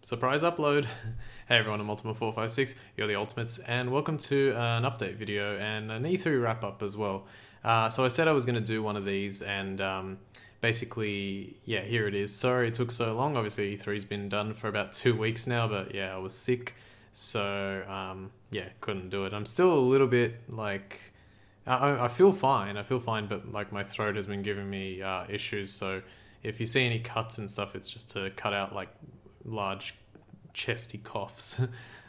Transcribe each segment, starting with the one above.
Surprise upload! Hey everyone, I'm Ultima456, you're the Ultimates, and welcome to an update video and an E3 wrap up as well. So I said I was going to do one of these, and basically, yeah, here it is. Sorry it took so long. Obviously E3's been done for about 2 weeks now, but yeah, I was sick, so yeah, couldn't do it. I'm still a little bit like, I feel fine, but like my throat has been giving me issues, so if you see any cuts and stuff, it's just to cut out like large chesty coughs.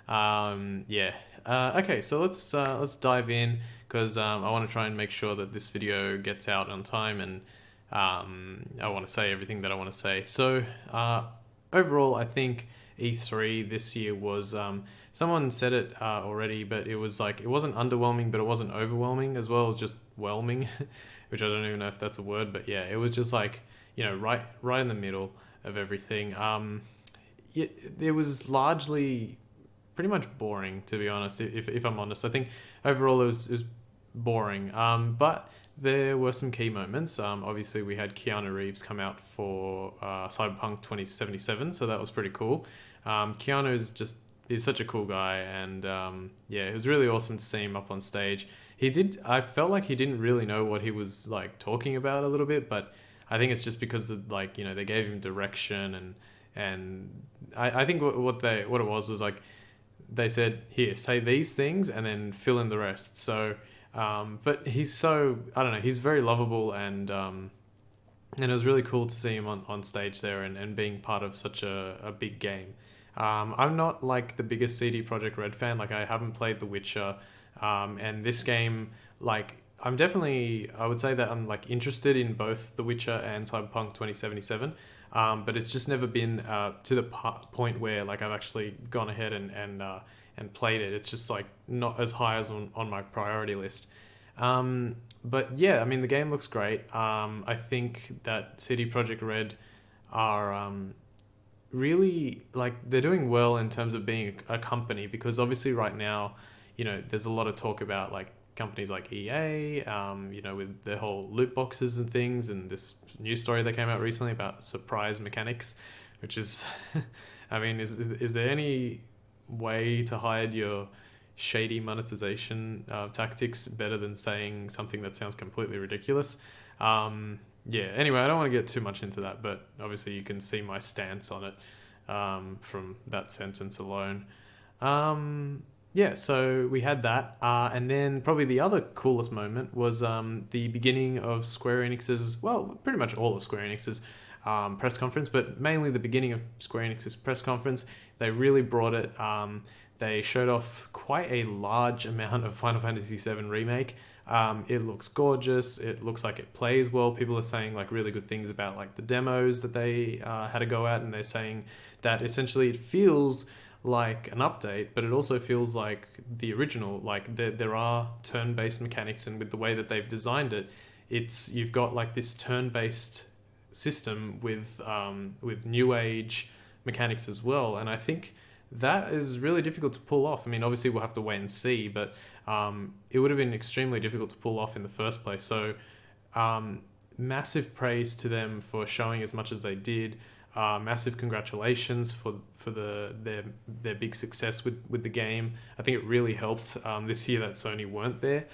Yeah. Okay, so let's dive in because I want to try and make sure that this video gets out on time, and I want to say everything that I want to say. So overall, I think E3 this year was someone said it already, but it was like it wasn't underwhelming, but it wasn't overwhelming as well. It was just whelming, which I don't even know if that's a word, but yeah, it was just like, you know, right in the middle of everything. It was largely pretty much boring, to be honest. If I'm honest, I think overall it was boring. But there were some key moments. Obviously, we had Keanu Reeves come out for Cyberpunk 2077, so that was pretty cool. He's such a cool guy, and yeah, it was really awesome to see him up on stage. I felt like he didn't really know what he was like talking about a little bit, but I think it's just because of, like, you know, they gave him direction, and I think what it was like they said, here, say these things and then fill in the rest. So but he's so, I don't know, he's very lovable, and it was really cool to see him on stage there and being part of such a big game. I'm not like the biggest CD Projekt Red fan. Like, I haven't played The Witcher, and this game, like, I would say that I'm like interested in both The Witcher and Cyberpunk 2077, but it's just never been to the point where like I've actually gone ahead and played it. It's just like not as high as on my priority list. But yeah, I mean, the game looks great. I think that CD Projekt Red are really, like, they're doing well in terms of being a company, because obviously right now, you know, there's a lot of talk about like companies like EA, you know, with their whole loot boxes and things, and this news story that came out recently about surprise mechanics, which is, I mean, is there any way to hide your shady monetization tactics better than saying something that sounds completely ridiculous? Yeah, anyway, I don't want to get too much into that, but obviously you can see my stance on it from that sentence alone. Yeah, so we had that, and then probably the other coolest moment was the beginning of Square Enix's, well, pretty much all of Square Enix's press conference, but mainly the beginning of Square Enix's press conference. They really brought it. They showed off quite a large amount of Final Fantasy VII Remake. It looks gorgeous. It looks like it plays well. People are saying like really good things about like the demos that they had to go at, and they're saying that essentially it feels like an update, but it also feels like the original. Like there are turn-based mechanics, and with the way that they've designed it, you've got like this turn-based system with new age mechanics as well. And I think that is really difficult to pull off. I mean, obviously we'll have to wait and see, but it would have been extremely difficult to pull off in the first place. So massive praise to them for showing as much as they did. Massive congratulations for their big success with the game. I think it really helped this year that Sony weren't there,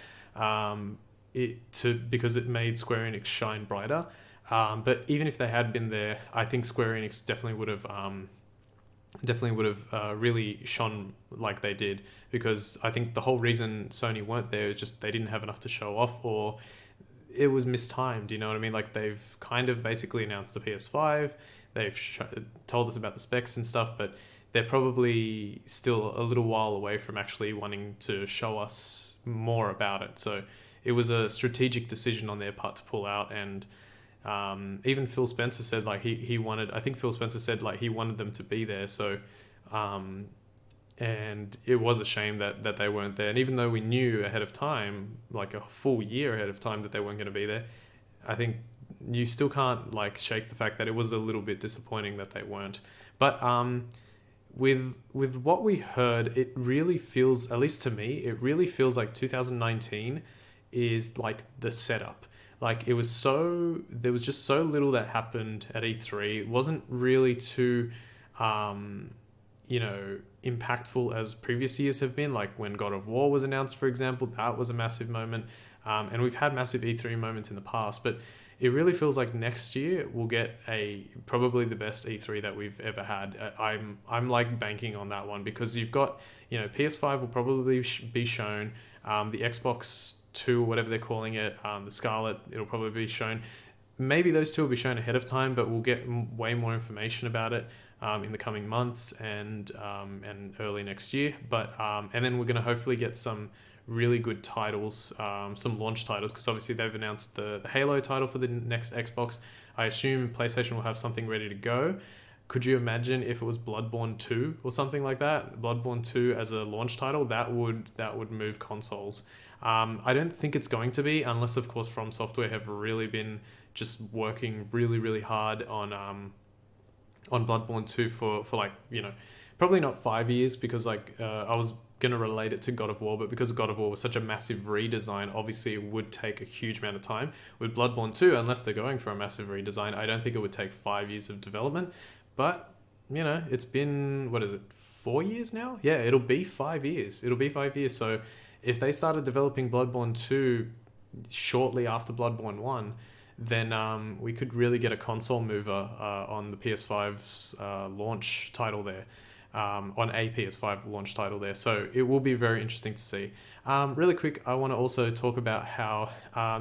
because it made Square Enix shine brighter. But even if they had been there, I think Square Enix definitely would have really shone like they did, because I think the whole reason Sony weren't there is just they didn't have enough to show off, or it was mistimed. You know what I mean? Like, they've kind of basically announced the PS5. They've told us about the specs and stuff, but they're probably still a little while away from actually wanting to show us more about it. So it was a strategic decision on their part to pull out. And even Phil Spencer said like he wanted, I think Phil Spencer said like he wanted them to be there. So and it was a shame that they weren't there. And even though we knew ahead of time, like a full year ahead of time, that they weren't going to be there, I think you still can't like shake the fact that it was a little bit disappointing that they weren't. But with what we heard, it really feels, at least to me, it really feels like 2019 is like the setup. Like, there was just so little that happened at E3. It wasn't really too impactful as previous years have been. Like when God of War was announced, for example, that was a massive moment. And we've had massive E3 moments in the past, but it really feels like next year we'll get probably the best E3 that we've ever had. I'm like banking on that one, because you've got, PS5 will probably be shown, the Xbox 2, whatever they're calling it, the Scarlet, it'll probably be shown. Maybe those two will be shown ahead of time, but we'll get way more information about it in the coming months and early next year. But and then we're going to hopefully get some really good titles, some launch titles, because obviously they've announced the Halo title for the next Xbox. I assume PlayStation will have something ready to go. Could you imagine if it was Bloodborne 2 or something like that? Bloodborne 2 as a launch title, that would move consoles. I don't think it's going to be, unless of course From Software have really been just working really, really hard on Bloodborne 2 for like, probably not 5 years, because I was going to relate it to God of War, but because God of War was such a massive redesign, obviously it would take a huge amount of time. With Bloodborne 2, unless they're going for a massive redesign, I don't think it would take 5 years of development. But, it's been, 4 years now? Yeah, it'll be 5 years. So if they started developing Bloodborne 2 shortly after Bloodborne 1, then we could really get a console mover on the PS5's launch title there. On a PS5 launch title there. So it will be very interesting to see. Really quick, I want to also talk about how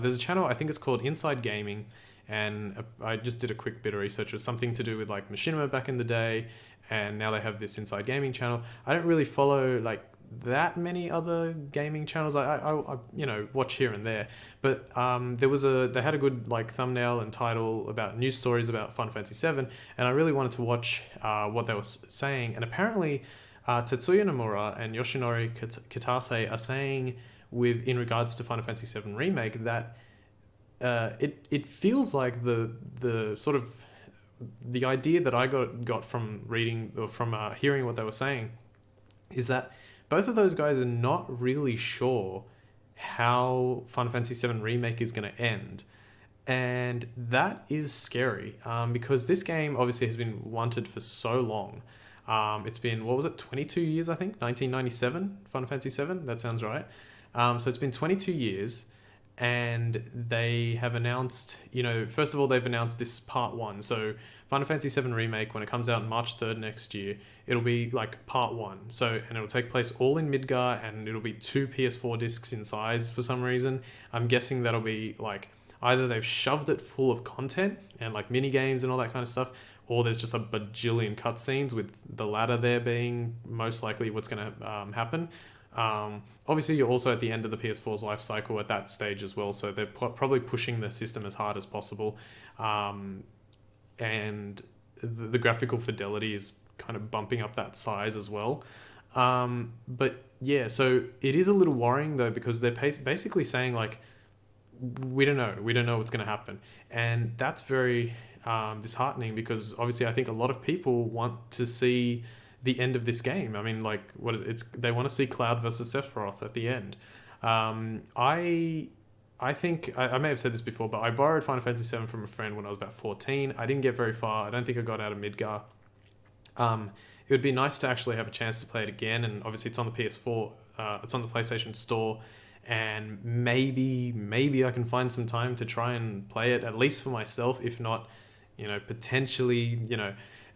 there's a channel, I think it's called Inside Gaming, and I just did a quick bit of research. It was something to do with like Machinima back in the day, and now they have this Inside Gaming channel. I don't really follow like that many other gaming channels. I watch here and there, but they had a good like thumbnail and title about news stories about Final Fantasy 7, and I really wanted to watch what they were saying. And apparently Tetsuya Nomura and Yoshinori Kitase are saying in regards to Final Fantasy 7 Remake that it feels like the sort of the idea that I got from reading or from hearing what they were saying is that both of those guys are not really sure how Final Fantasy VII Remake is going to end. And that is scary because this game obviously has been wanted for so long. It's been, 22 years, I think? 1997, Final Fantasy VII? That sounds right. So it's been 22 years, and they have announced, first of all, they've announced this part 1. So Final Fantasy VII Remake, when it comes out March 3rd next year, it'll be like part 1. So, and it'll take place all in Midgar, and it'll be 2 PS4 discs in size for some reason. I'm guessing that'll be like, either they've shoved it full of content and like mini games and all that kind of stuff, or there's just a bajillion cutscenes, with the latter there being most likely what's going to happen. Obviously, you're also at the end of the PS4's life cycle at that stage as well, so they're probably pushing the system as hard as possible. And the graphical fidelity is kind of bumping up that size as well. But yeah, so it is a little worrying though, because they're basically saying like, we don't know what's going to happen. And that's very disheartening, because obviously I think a lot of people want to see the end of this game. I mean, like, they want to see Cloud versus Sephiroth at the end. I think, I may have said this before, but I borrowed Final Fantasy VII from a friend when I was about 14. I didn't get very far. I don't think I got out of Midgar. It would be nice to actually have a chance to play it again, and obviously it's on the PS4, it's on the PlayStation Store, and maybe I can find some time to try and play it, at least for myself, if not, potentially,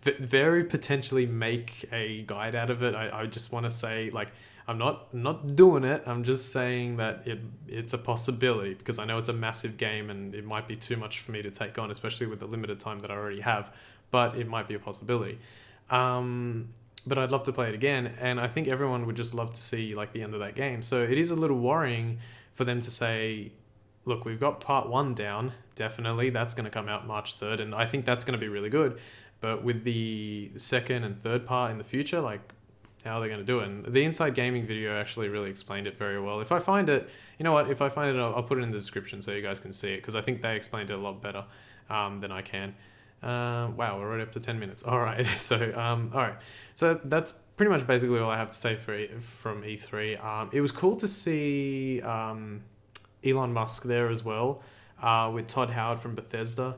very potentially make a guide out of it. I just want to say, like, I'm not doing it. I'm just saying that it's a possibility, because I know it's a massive game and it might be too much for me to take on, especially with the limited time that I already have, but it might be a possibility. But I'd love to play it again, and I think everyone would just love to see like the end of that game. So it is a little worrying for them to say, look, we've got part 1 down, definitely, that's going to come out March 3rd, and I think that's going to be really good. But with the second and third part in the future, like, how are they going to do it? And the Inside Gaming video actually really explained it very well. If I find it, I'll put it in the description so you guys can see it, because I think they explained it a lot better than I can. Wow, we're already up to 10 minutes. All right. So, all right. So that's pretty much basically all I have to say from E3. It was cool to see Elon Musk there as well, with Todd Howard from Bethesda.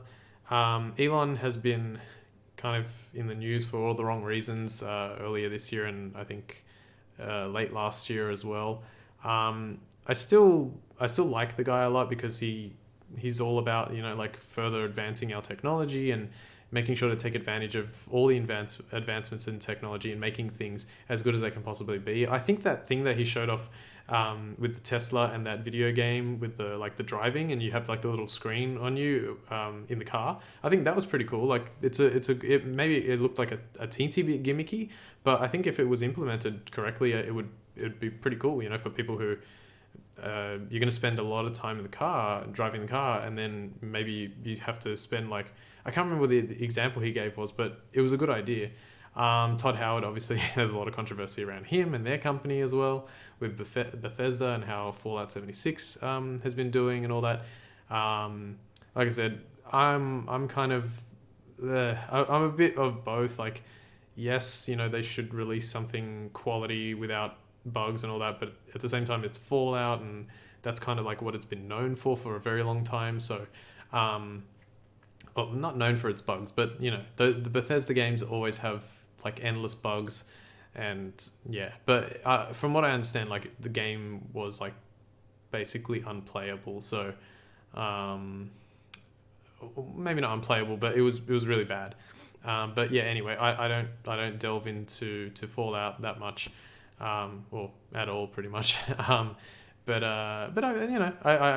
Elon has been kind of in the news for all the wrong reasons earlier this year, and I think late last year as well. I still like the guy a lot because he's all about, you know, like further advancing our technology and making sure to take advantage of all the advancements in technology and making things as good as they can possibly be. I think that thing that he showed off with the Tesla and that video game with the driving, and you have like the little screen on you in the car, I think that was pretty cool. Like maybe it looked like a teensy bit gimmicky, but I think if it was implemented correctly, it'd be pretty cool, you know, for people who you're going to spend a lot of time in the car, driving the car, and then maybe you have to spend like, I can't remember what the example he gave was, but it was a good idea. Todd Howard, obviously, there's a lot of controversy around him and their company as well, with Bethesda and how Fallout 76 has been doing and all that. Like I said, I'm kind of, I'm a bit of both. Like, yes, you know, they should release something quality without bugs and all that, but at the same time, it's Fallout, and that's kind of like what it's been known for a very long time. So, well, not known for its bugs, but you know, the Bethesda games always have like endless bugs, and yeah. But from what I understand, like the game was like basically unplayable. So, maybe not unplayable, but it was really bad. But yeah, anyway, I don't delve into Fallout that much, or at all, pretty much. But I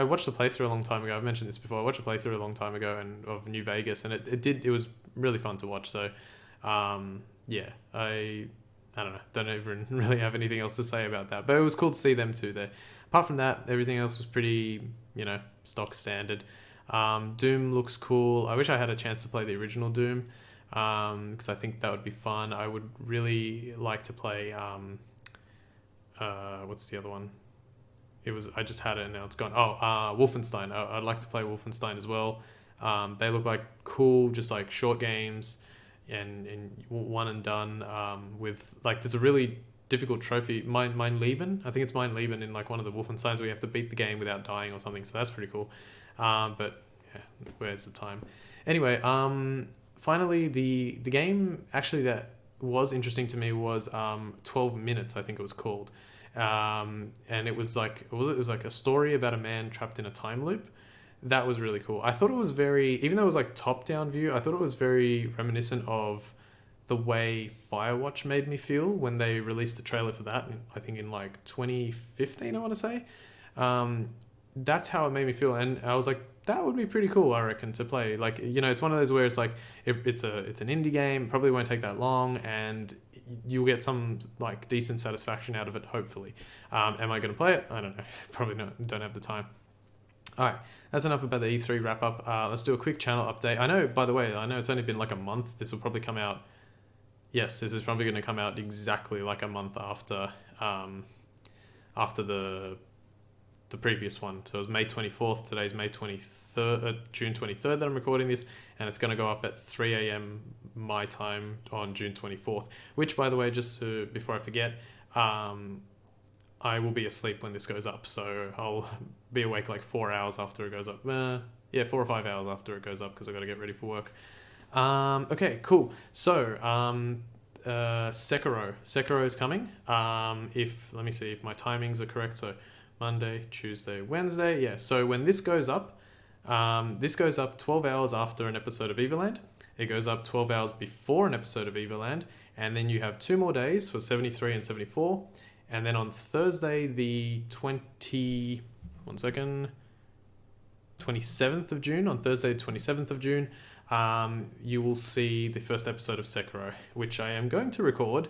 watched the playthrough a long time ago. I've mentioned this before. I watched a playthrough a long time ago and of New Vegas, and it was really fun to watch. So, yeah, I don't know. Don't even really have anything else to say about that. But it was cool to see them too there. Apart from that, everything else was pretty, you know, stock standard. Doom looks cool. I wish I had a chance to play the original Doom, because I think that would be fun. I would really like to play, what's the other one? I just had it and now it's gone. Wolfenstein. I'd like to play Wolfenstein as well. They look like cool, just like short games and one and done, with like, there's a really difficult trophy, Mein Leben. I think it's Mein Leben in like one of the Wolfensteins where you have to beat the game without dying or something. So that's pretty cool. But yeah, where's the time? Anyway, finally the game actually that was interesting to me was 12 Minutes, I think it was called. And it was like a story about a man trapped in a time loop. That was really cool. I thought it was very, even though it was like top down view, I thought it was very reminiscent of the way Firewatch made me feel when they released the trailer for that. I think in like 2015, I want to say. That's how it made me feel, and I was like, that would be pretty cool, I reckon, to play. Like, you know, it's one of those where it's like it's an indie game, probably won't take that long, and you'll get some like decent satisfaction out of it, hopefully. Am I going to play it? I don't know. Probably not. Don't have the time. All right, that's enough about the E3 wrap up. Let's do a quick channel update. I know, by the way, it's only been like a month. This will probably come out. Yes, this is probably going to come out exactly like a month after the previous one. So it was May 24th. Today's May 23rd, June 23rd that I'm recording this, and it's going to go up at 3 a.m. my time on June 24th, which, by the way, before I forget, I will be asleep when this goes up, so I'll be awake like 4 hours after it goes up. 4 or 5 hours after it goes up, because I've got to get ready for work. Okay, cool. So, Sekiro is coming. Let me see if my timings are correct. So Monday, Tuesday, Wednesday. Yeah. So when this goes up 12 hours after an episode of Everland. It goes up 12 hours before an episode of Everland. And then you have 2 more days for 73 and 74. And then on Thursday, the 27th of June, on Thursday, 27th of June, you will see the first episode of Sekiro, which I am going to record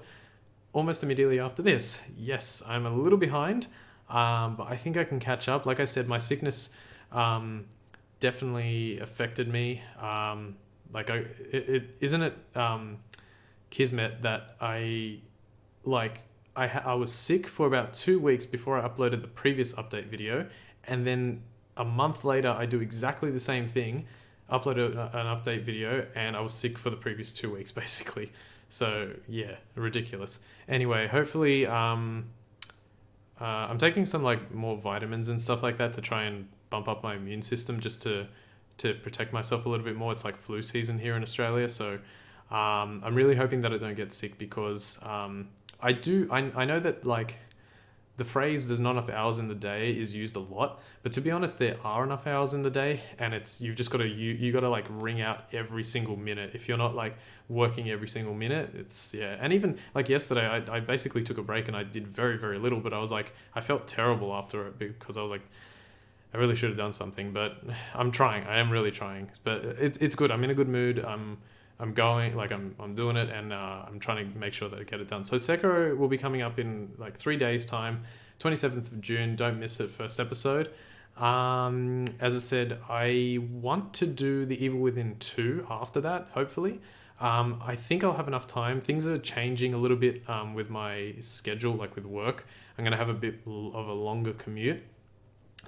almost immediately after this. Yes, I'm a little behind, but I think I can catch up. Like I said, my sickness definitely affected me. Isn't it kismet that I was sick for about 2 weeks before I uploaded the previous update video, and then a month later I do exactly the same thing, upload an update video, and I was sick for the previous 2 weeks basically. So yeah, ridiculous. Anyway, hopefully I'm taking some like more vitamins and stuff like that to try and bump up my immune system, just to protect myself a little bit more. It's like flu season here in Australia, so I'm really hoping that I don't get sick because I know that like the phrase "there's not enough hours in the day" is used a lot, but to be honest, there are enough hours in the day, and you've just got to you got to like wring out every single minute. If you're not like working every single minute, it's yeah. And even like yesterday, I basically took a break and I did very very little, but I felt terrible after it because I was like, I really should have done something, but I'm trying. I am really trying, but it's good. I'm in a good mood. I'm going, like I'm doing it, and I'm trying to make sure that I get it done. So Sekiro will be coming up in like 3 days time, 27th of June. Don't miss it, first episode. As I said, I want to do The Evil Within 2 after that, hopefully. I think I'll have enough time. Things are changing a little bit with my schedule, like with work. I'm going to have a bit of a longer commute.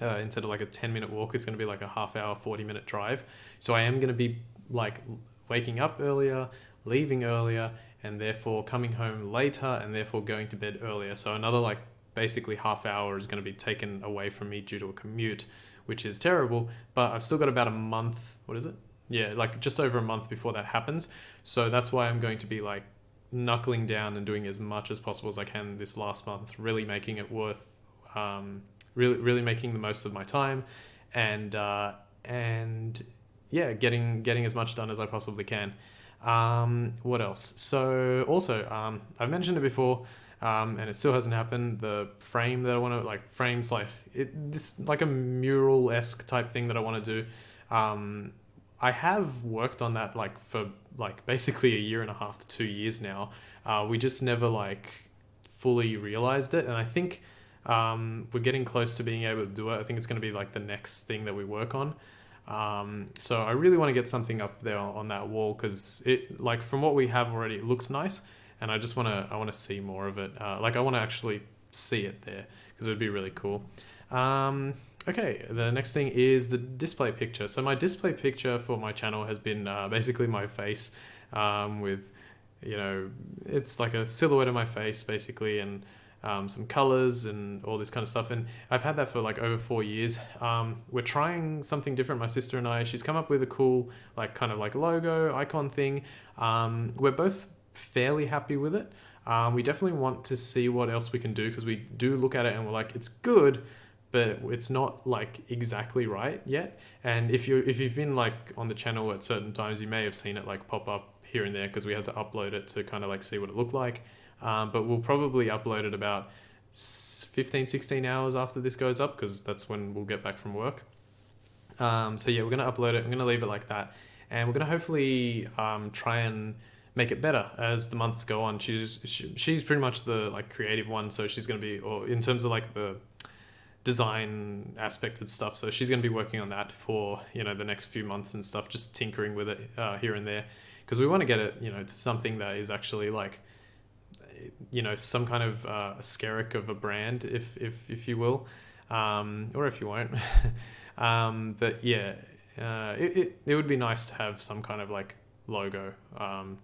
Instead of like a 10-minute walk, it's going to be like a half hour, 40-minute drive. So I am going to be like waking up earlier, leaving earlier, and therefore coming home later, and therefore going to bed earlier. So another like basically half hour is going to be taken away from me due to a commute, which is terrible. But I've still got about a month. What is it? Yeah, like just over a month before that happens. So that's why I'm going to be like knuckling down and doing as much as possible as I can this last month, really making it worth, really making the most of my time, and yeah, getting as much done as I possibly can. What else? So also, I've mentioned it before, and it still hasn't happened. The frame that I want to like frames like this like a mural-esque type thing that I want to do. I have worked on that like for like basically 1.5 to 2 years now. We just never like fully realized it, and I think we're getting close to being able to do it. I think it's going to be like the next thing that we work on. So I really want to get something up there on that wall, because it like from what we have already, it looks nice, and I want to see more of it. Like I want to actually see it there, because it would be really cool. Okay, the next thing is the display picture. So my display picture for my channel has been basically my face, with, you know, it's like a silhouette of my face basically, and some colors and all this kind of stuff. And I've had that for like over 4 years. We're trying something different, my sister and I. She's come up with a cool like kind of like logo icon thing. We're both fairly happy with it. We definitely want to see what else we can do, because we do look at it and we're like, it's good, but it's not like exactly right yet. And if you've been like on the channel at certain times, you may have seen it like pop up here and there, because we had to upload it to kind of like see what it looked like. But we'll probably upload it about 15-16 hours after this goes up, because that's when we'll get back from work. So yeah, we're going to upload it. I'm going to leave it like that, and we're going to hopefully try and make it better as the months go on. She's pretty much the like creative one, so she's going to be, or in terms of like the design aspect and stuff, so she's going to be working on that for, you know, the next few months and stuff, just tinkering with it here and there, because we want to get it, you know, to something that is actually like, you know, some kind of skerrick of a brand, if you will, or if you won't. But yeah, it would be nice to have some kind of like logo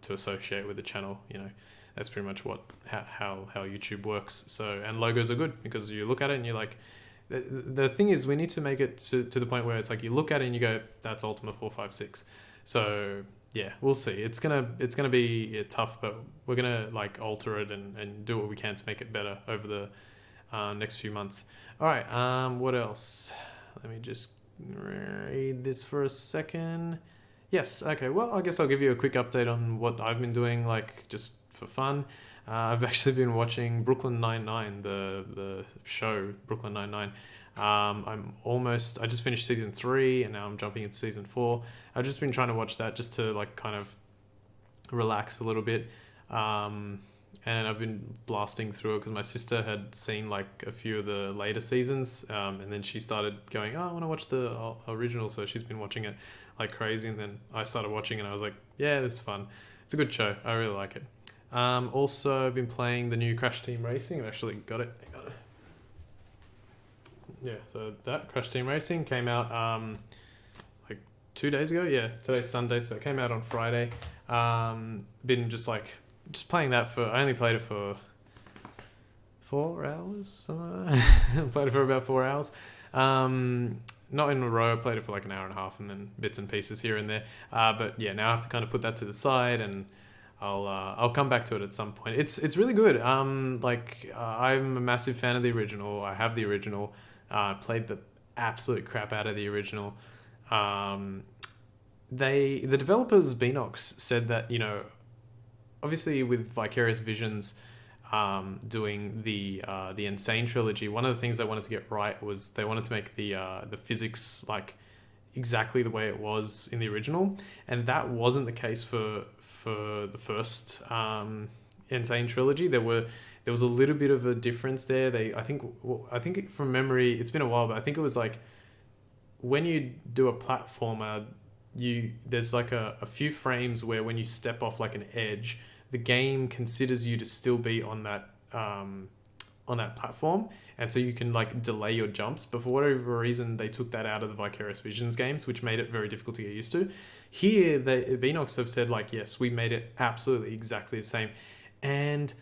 to associate with the channel. You know, that's pretty much how YouTube works. So, and logos are good, because you look at it and you're like, the thing is, we need to make it to the point where it's like you look at it and you go, that's Ultima 456. So yeah, we'll see. It's gonna be tough, but we're gonna like alter it and do what we can to make it better over the next few months. All right. What else? Let me just read this for a second. Yes. Okay. Well, I guess I'll give you a quick update on what I've been doing, like just for fun. I've actually been watching Brooklyn Nine-Nine, the show Brooklyn Nine-Nine. I just finished season 3, and now I'm jumping into season 4. I've just been trying to watch that just to like kind of relax a little bit. And I've been blasting through it because my sister had seen like a few of the later seasons. And then she started going, oh, I want to watch the original. So she's been watching it like crazy. And then I started watching it and I was like, yeah, that's fun. It's a good show. I really like it. Also, I've been playing the new Crash Team Racing. I've actually got it. Yeah, so that Crash Team Racing came out like 2 days ago. Yeah, today's Sunday, so it came out on Friday. Been just playing that I only played it for 4 hours. Played it for about 4 hours. Not in a row. I played it for like an hour and a half, and then bits and pieces here and there. But yeah, now I have to kind of put that to the side and I'll come back to it at some point. It's really good. I'm a massive fan of the original. I have the original. Played the absolute crap out of the original. The developers Beanox said that, obviously with Vicarious Visions doing the Insane trilogy, one of the things they wanted to get right was they wanted to make the physics like exactly the way it was in the original, and that wasn't the case for the first Insane trilogy. There was a little bit of a difference there. I think from memory, it's been a while, but I think it was like when you do a platformer, there's like a few frames where when you step off like an edge, the game considers you to still be on that platform, and so you can like delay your jumps. But for whatever reason, they took that out of the Vicarious Visions games, which made it very difficult to get used to. Here, the Beanox have said like, yes, we made it absolutely exactly the same, and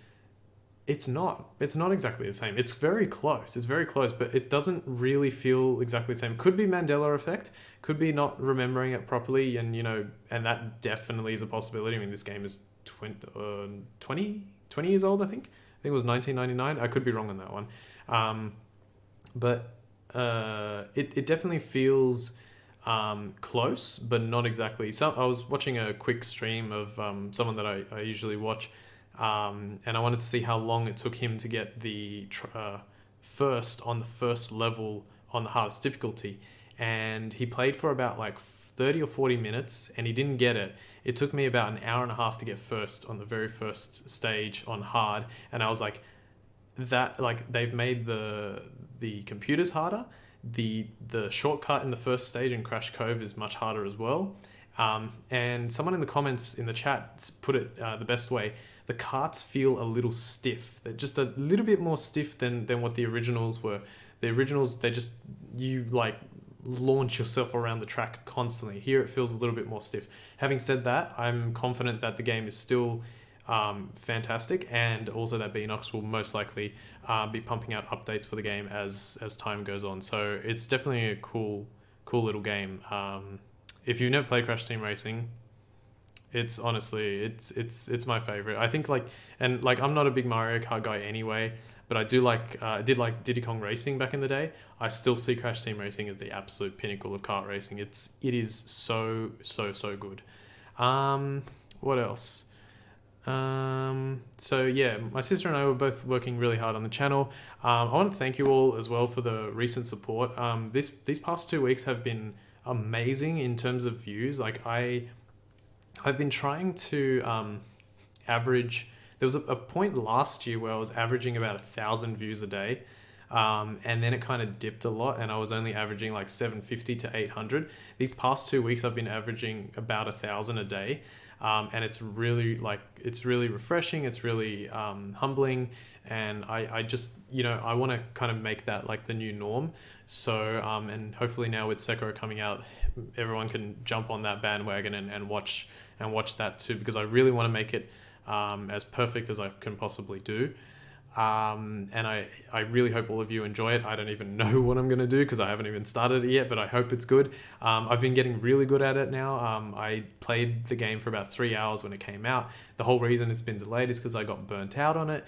it's not exactly the same. It's very close. It's very close, but it doesn't really feel exactly the same. Could be Mandela effect, could be not remembering it properly, and and that definitely is a possibility. I mean, this game is 20 years old, I think. I think it was 1999. I could be wrong on that one. But it definitely feels close, but not exactly. So I was watching a quick stream of someone that I usually watch, and I wanted to see how long it took him to get the first on the first level on the hardest difficulty. And he played for about like 30 or 40 minutes and he didn't get it. It took me about an hour and a half to get first on the very first stage on hard. And I was like, that, like, they've made the computers harder. The shortcut in the first stage in Crash Cove is much harder as well. And someone in the comments in the chat put it the best way. The carts feel a little stiff. They're just a little bit more stiff than what the originals were. The originals, you like launch yourself around the track constantly. Here it feels a little bit more stiff. Having said that, I'm confident that the game is still fantastic, and also that Beanox will most likely be pumping out updates for the game as time goes on. So it's definitely a cool little game. If you've never played Crash Team Racing, it's honestly it's my favorite. I think I'm not a big Mario Kart guy anyway, but I did like Diddy Kong Racing back in the day. I still see Crash Team Racing as the absolute pinnacle of kart racing. It is so good. What else? So yeah, my sister and I were both working really hard on the channel. I want to thank you all as well for the recent support. These past 2 weeks have been amazing in terms of views. Like I've been trying to average. There was a point last year where I was averaging about 1,000 views a day. And then it kind of dipped a lot and I was only averaging like 750 to 800. These past 2 weeks I've been averaging about 1,000 a day. And it's really refreshing. It's really humbling. And I just, I want to kind of make that like the new norm. So, and hopefully now with Sekiro coming out, everyone can jump on that bandwagon and watch that too, because I really want to make it as perfect as I can possibly do. And I really hope all of you enjoy it. I don't even know what I'm going to do because I haven't even started it yet, but I hope it's good. I've been getting really good at it now. I played the game for about 3 hours when it came out. The whole reason it's been delayed is because I got burnt out on it.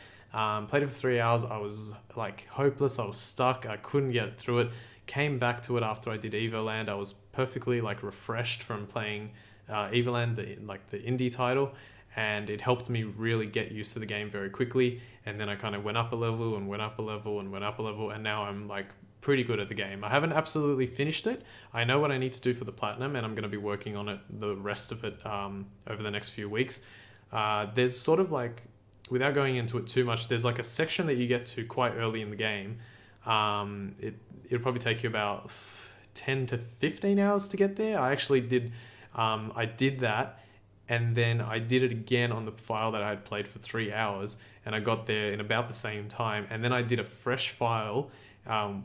Played it for 3 hours. I was like hopeless. I was stuck. I couldn't get through it. Came back to it after I did Evoland. I was perfectly like refreshed from playing Evoland, the indie title. And it helped me really get used to the game very quickly. And then I kind of went up a level and went up a level and went up a level. And now I'm like pretty good at the game. I haven't absolutely finished it. I know what I need to do for the platinum and I'm going to be working on it the rest of it over the next few weeks. There's sort of like, without going into it too much, there's like a section that you get to quite early in the game. It'll probably take you about 10 to 15 hours to get there. I actually did, I did that. And then I did it again on the file that I had played for 3 hours, and I got there in about the same time. And then I did a fresh file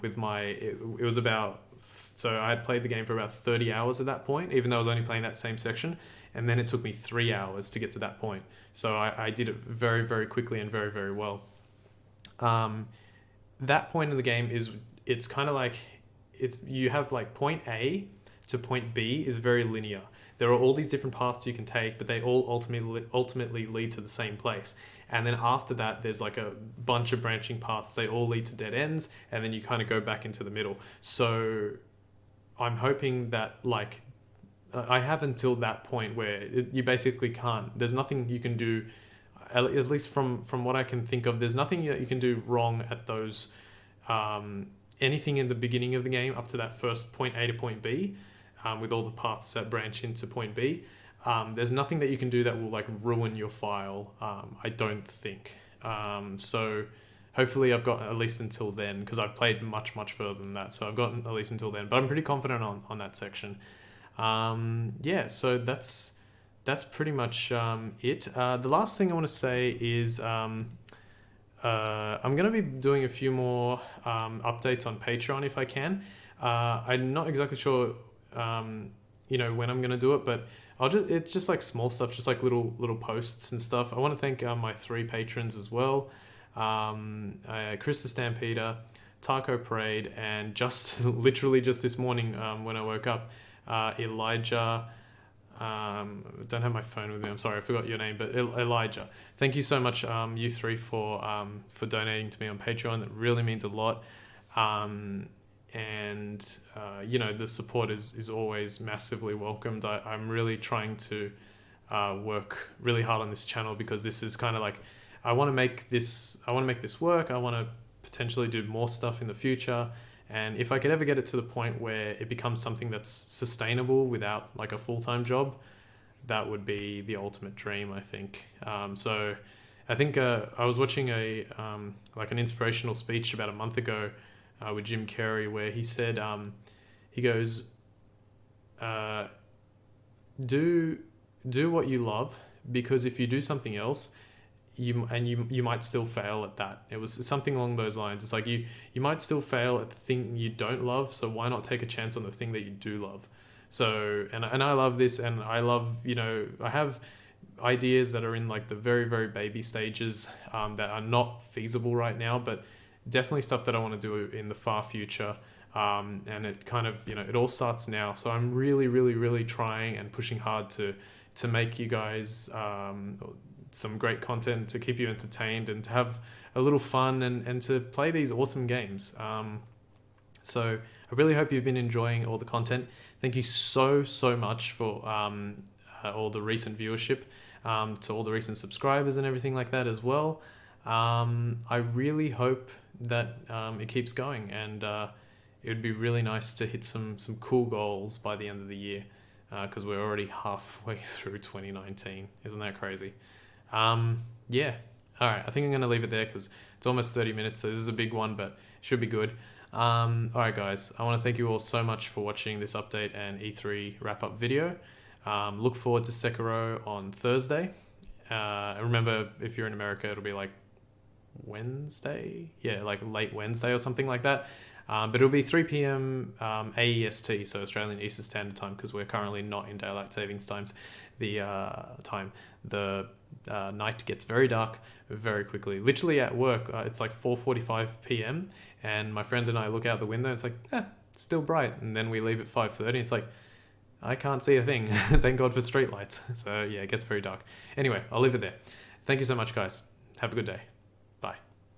with it was about, so I had played the game for about 30 hours at that point, even though I was only playing that same section. And then it took me 3 hours to get to that point. So I did it very, very quickly and very, very well. That point in the game it's kind of like, you have like point A to point B is very linear. there are all these different paths you can take, but they all ultimately lead to the same place. And then after that, there's like a bunch of branching paths. They all lead to dead ends, and then you kind of go back into the middle. So I'm hoping that like I have until that point where you basically can't. There's nothing you can do. At least from what I can think of, there's nothing that you can do wrong at those. Anything in the beginning of the game up to that first point A to point B, with all the paths that branch into point B. There's nothing that you can do that will like ruin your file. I don't think. So hopefully I've got at least until then, because I've played much further than that. So I've gotten at least until then, but I'm pretty confident on that section. Yeah, so that's pretty much it. The last thing I want to say is I'm going to be doing a few more updates on Patreon if I can. I'm not exactly sure, when I'm going to do it, but it's just like small stuff, just like little posts and stuff. I want to thank my 3 patrons as well. Chris the Stampeder, Taco Parade, and literally just this morning when I woke up, Elijah. Don't have my phone with me. I'm sorry, I forgot your name, but Elijah. Thank you so much, you 3, for donating to me on Patreon. It really means a lot. The support is always massively welcomed. I'm really trying to work really hard on this channel, because this is kind of like, I want to make this work. I want to potentially do more stuff in the future. And if I could ever get it to the point where it becomes something that's sustainable without like a full-time job, that would be the ultimate dream, I think. So I think I was watching an inspirational speech about a month ago with Jim Carrey, where he said, he goes, do what you love, because if you do something else, you might still fail at that. It was something along those lines. It's like you might still fail at the thing you don't love, so why not take a chance on the thing that you do love? So and I love this, and I love, I have ideas that are in like the very, very baby stages that are not feasible right now, but definitely stuff that I want to do in the far future. And it kind of, it all starts now. So I'm really, really, really trying and pushing hard to make you guys some great content, to keep you entertained and to have a little fun and to play these awesome games. So I really hope you've been enjoying all the content. Thank you so much for all the recent viewership, to all the recent subscribers and everything like that as well. I really hope that it keeps going, and it would be really nice to hit some cool goals by the end of the year, because we're already halfway through 2019. Isn't that crazy? Yeah. All right. I think I'm going to leave it there, because it's almost 30 minutes. So this is a big one, but it should be good. All right, guys. I want to thank you all so much for watching this update and E3 wrap-up video. Look forward to Sekiro on Thursday. Remember, if you're in America, it'll be like Wednesday. Yeah, like late Wednesday or something like that. But it'll be 3 p.m. AEST, so Australian Eastern Standard Time, because we're currently not in daylight savings times. The night gets very dark very quickly. Literally at work, it's like 4:45 p.m. and my friend and I look out the window. It's like, it's still bright, and then we leave at 5:30. It's like, I can't see a thing. Thank God for street lights. So yeah, it gets very dark. Anyway, I'll leave it there. Thank you so much, guys. Have a good day.